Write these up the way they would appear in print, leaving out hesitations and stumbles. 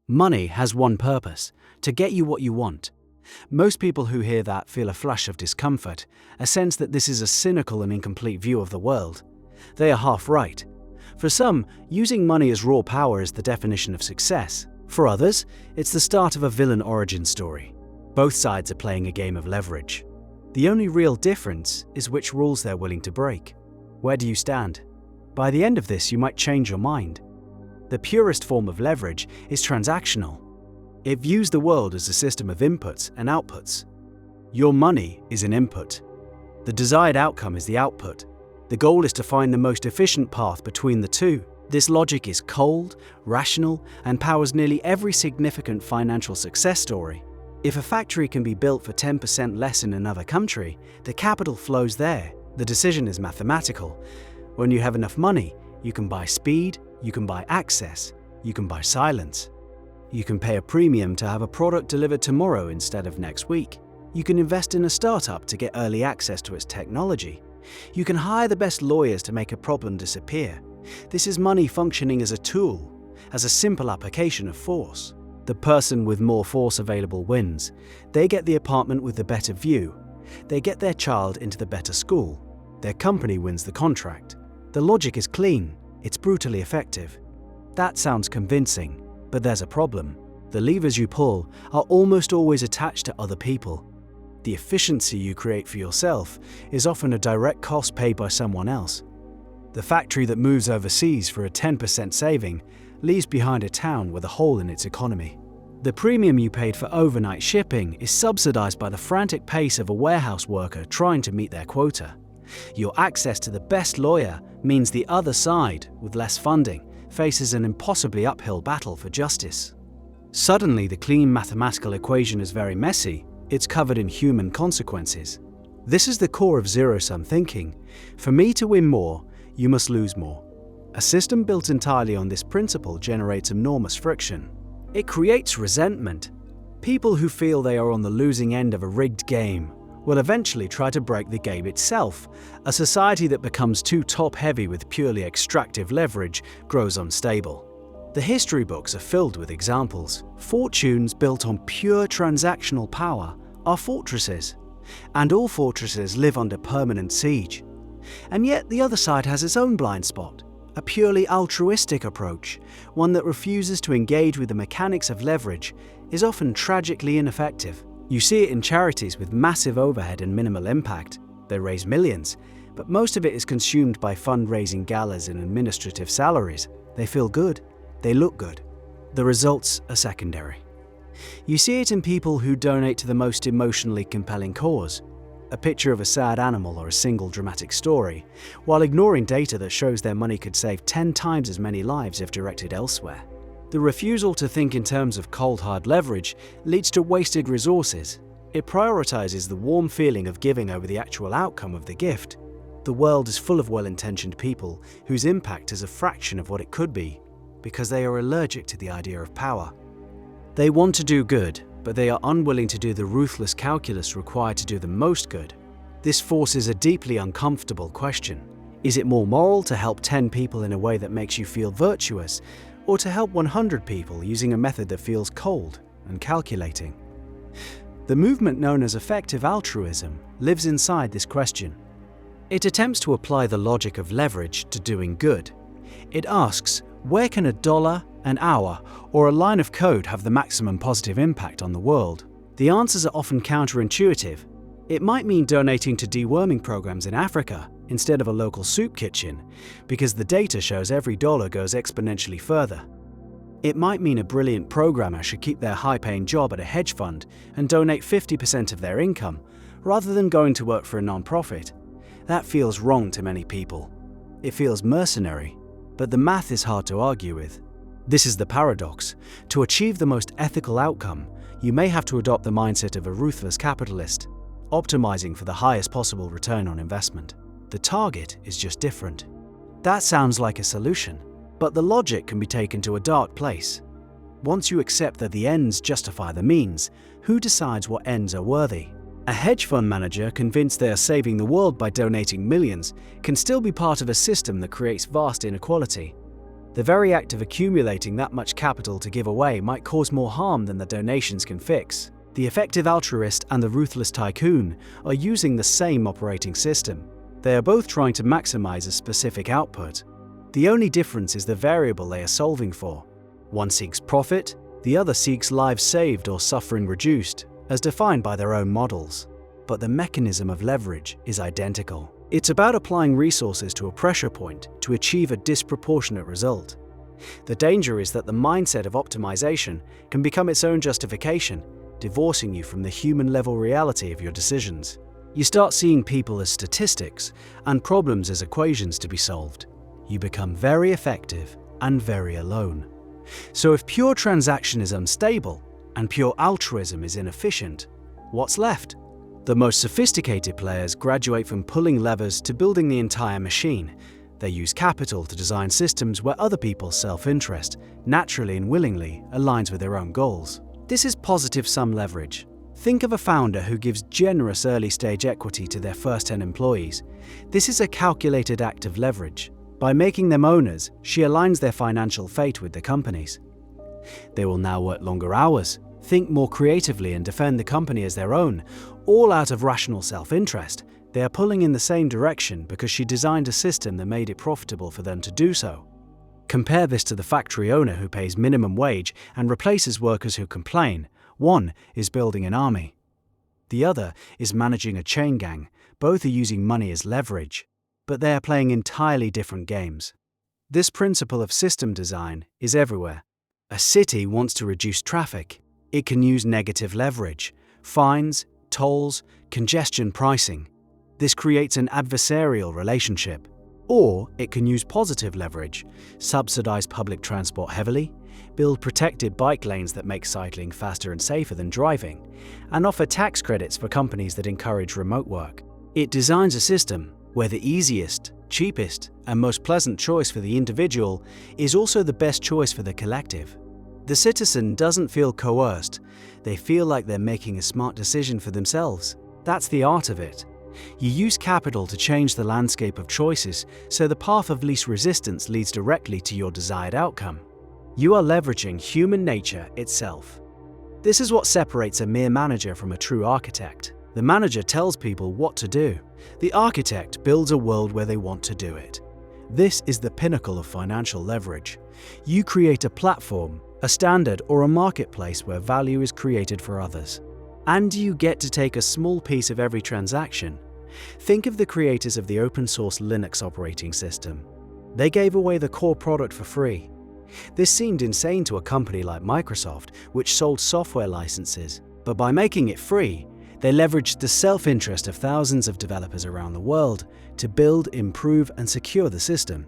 Money has one purpose: to get you what you want. Most people who hear that feel a flash of discomfort, a sense that this is a cynical and incomplete view of the world. They are half right. For some, using money as raw power is the definition of success. For others, it's the start of a villain origin story. Both sides are playing a game of leverage. The only real difference is which rules they're willing to break. Where do you stand? By the end of this, you might change your mind. The purest form of leverage is transactional. It views the world as a system of inputs and outputs. Your money is an input. The desired outcome is the output. The goal is to find the most efficient path between the two. This logic is cold, rational, and powers nearly every significant financial success story. If a factory can be built for 10% less in another country, the capital flows there. The decision is mathematical. When you have enough money, you can buy speed, you can buy access, you can buy silence. You can pay a premium to have a product delivered tomorrow instead of next week. You can invest in a startup to get early access to its technology. You can hire the best lawyers to make a problem disappear. This is money functioning as a tool, as a simple application of force. The person with more force available wins. They get the apartment with the better view. They get their child into the better school. Their company wins the contract. The logic is clean. It's brutally effective. That sounds convincing, but there's a problem. The levers you pull are almost always attached to other people. The efficiency you create for yourself is often a direct cost paid by someone else. The factory that moves overseas for a 10% saving leaves behind a town with a hole in its economy. The premium you paid for overnight shipping is subsidized by the frantic pace of a warehouse worker trying to meet their quota. Your access to the best lawyer means the other side, with less funding, faces an impossibly uphill battle for justice. Suddenly, the clean mathematical equation is very messy. It's covered in human consequences. This is the core of zero-sum thinking. For me to win more, you must lose more. A system built entirely on this principle generates enormous friction. It creates resentment. People who feel they are on the losing end of a rigged game will eventually try to break the game itself. A society that becomes too top-heavy with purely extractive leverage grows unstable. The history books are filled with examples. Fortunes built on pure transactional power are fortresses, and all fortresses live under permanent siege. And yet the other side has its own blind spot, a purely altruistic approach, one that refuses to engage with the mechanics of leverage, is often tragically ineffective. You see it in charities with massive overhead and minimal impact. They raise millions, but most of it is consumed by fundraising galas and administrative salaries. They feel good. They look good. The results are secondary. You see it in people who donate to the most emotionally compelling cause, a picture of a sad animal or a single dramatic story, while ignoring data that shows their money could save 10 times as many lives if directed elsewhere. The refusal to think in terms of cold hard leverage leads to wasted resources. It prioritizes the warm feeling of giving over the actual outcome of the gift. The world is full of well-intentioned people whose impact is a fraction of what it could be, because they are allergic to the idea of power. They want to do good, but they are unwilling to do the ruthless calculus required to do the most good. This forces a deeply uncomfortable question. Is it more moral to help 10 people in a way that makes you feel virtuous, or to help 100 people using a method that feels cold and calculating? The movement known as effective altruism lives inside this question. It attempts to apply the logic of leverage to doing good. It asks, where can a dollar, an hour, or a line of code have the maximum positive impact on the world? The answers are often counterintuitive. It might mean donating to deworming programs in Africa instead of a local soup kitchen, because the data shows every dollar goes exponentially further. It might mean a brilliant programmer should keep their high-paying job at a hedge fund and donate 50% of their income, rather than going to work for a non-profit. That feels wrong to many people. It feels mercenary, but the math is hard to argue with. This is the paradox. To achieve the most ethical outcome, you may have to adopt the mindset of a ruthless capitalist, optimizing for the highest possible return on investment. The target is just different. That sounds like a solution, but the logic can be taken to a dark place. Once you accept that the ends justify the means, who decides what ends are worthy? A hedge fund manager convinced they are saving the world by donating millions can still be part of a system that creates vast inequality. The very act of accumulating that much capital to give away might cause more harm than the donations can fix. The effective altruist and the ruthless tycoon are using the same operating system. They are both trying to maximize a specific output. The only difference is the variable they are solving for. One seeks profit, the other seeks lives saved or suffering reduced, as defined by their own models. But the mechanism of leverage is identical. It's about applying resources to a pressure point to achieve a disproportionate result. The danger is that the mindset of optimization can become its own justification, divorcing you from the human-level reality of your decisions. You start seeing people as statistics and problems as equations to be solved. You become very effective and very alone. So if pure transaction is unstable and pure altruism is inefficient, what's left? The most sophisticated players graduate from pulling levers to building the entire machine. They use capital to design systems where other people's self-interest, naturally and willingly, aligns with their own goals. This is positive sum leverage. Think of a founder who gives generous early-stage equity to their first 10 employees. This is a calculated act of leverage. By making them owners, she aligns their financial fate with the company's. They will now work longer hours, think more creatively and defend the company as their own, all out of rational self-interest. They are pulling in the same direction because she designed a system that made it profitable for them to do so. Compare this to the factory owner who pays minimum wage and replaces workers who complain. One is building an army. The other is managing a chain gang. Both are using money as leverage, but they are playing entirely different games. This principle of system design is everywhere. A city wants to reduce traffic. It can use negative leverage, fines, tolls, congestion pricing. This creates an adversarial relationship. Or it can use positive leverage, subsidize public transport heavily, build protected bike lanes that make cycling faster and safer than driving, and offer tax credits for companies that encourage remote work. It designs a system where the easiest, cheapest, and most pleasant choice for the individual is also the best choice for the collective. The citizen doesn't feel coerced. They feel like they're making a smart decision for themselves. That's the art of it. You use capital to change the landscape of choices, so the path of least resistance leads directly to your desired outcome. You are leveraging human nature itself. This is what separates a mere manager from a true architect. The manager tells people what to do. The architect builds a world where they want to do it. This is the pinnacle of financial leverage. You create a platform, a standard, or a marketplace where value is created for others. And you get to take a small piece of every transaction. Think of the creators of the open-source Linux operating system. They gave away the core product for free. This seemed insane to a company like Microsoft, which sold software licenses. But by making it free, they leveraged the self-interest of thousands of developers around the world to build, improve, and secure the system.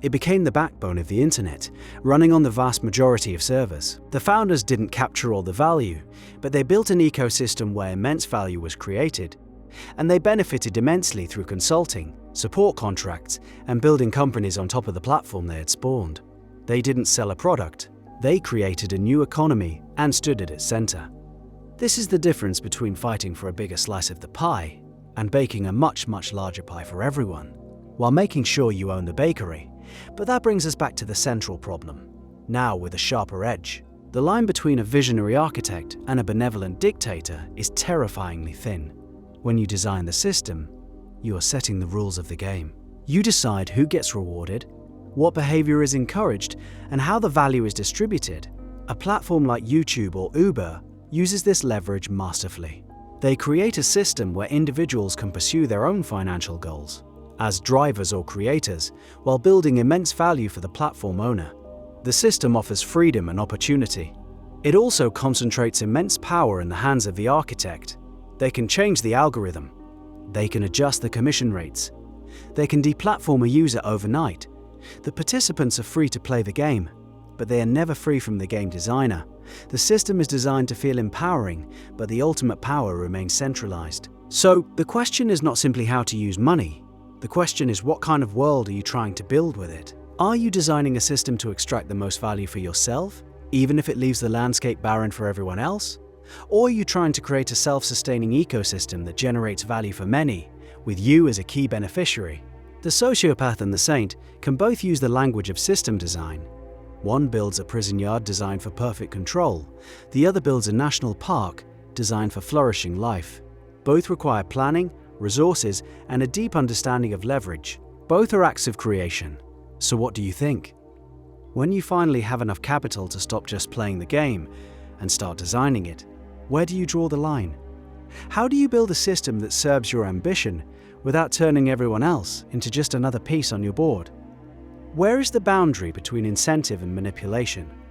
It became the backbone of the internet, running on the vast majority of servers. The founders didn't capture all the value, but they built an ecosystem where immense value was created. And they benefited immensely through consulting, support contracts, and building companies on top of the platform they had spawned. They didn't sell a product. They created a new economy and stood at its center. This is the difference between fighting for a bigger slice of the pie and baking a much, much larger pie for everyone, while making sure you own the bakery. But that brings us back to the central problem, now with a sharper edge. The line between a visionary architect and a benevolent dictator is terrifyingly thin. When you design the system, you are setting the rules of the game. You decide who gets rewarded, what behavior is encouraged, and how the value is distributed. A platform like YouTube or Uber uses this leverage masterfully. They create a system where individuals can pursue their own financial goals as drivers or creators, while building immense value for the platform owner. The system offers freedom and opportunity. It also concentrates immense power in the hands of the architect. They can change the algorithm. They can adjust the commission rates. They can deplatform a user overnight. The participants are free to play the game, but they are never free from the game designer. The system is designed to feel empowering, but the ultimate power remains centralized. So, the question is not simply how to use money. The question is, what kind of world are you trying to build with it? Are you designing a system to extract the most value for yourself, even if it leaves the landscape barren for everyone else? Or are you trying to create a self-sustaining ecosystem that generates value for many, with you as a key beneficiary? The sociopath and the saint can both use the language of system design. One builds a prison yard designed for perfect control, the other builds a national park designed for flourishing life. Both require planning, resources, and a deep understanding of leverage. Both are acts of creation. So what do you think? When you finally have enough capital to stop just playing the game and start designing it, where do you draw the line? How do you build a system that serves your ambition without turning everyone else into just another piece on your board? Where is the boundary between incentive and manipulation?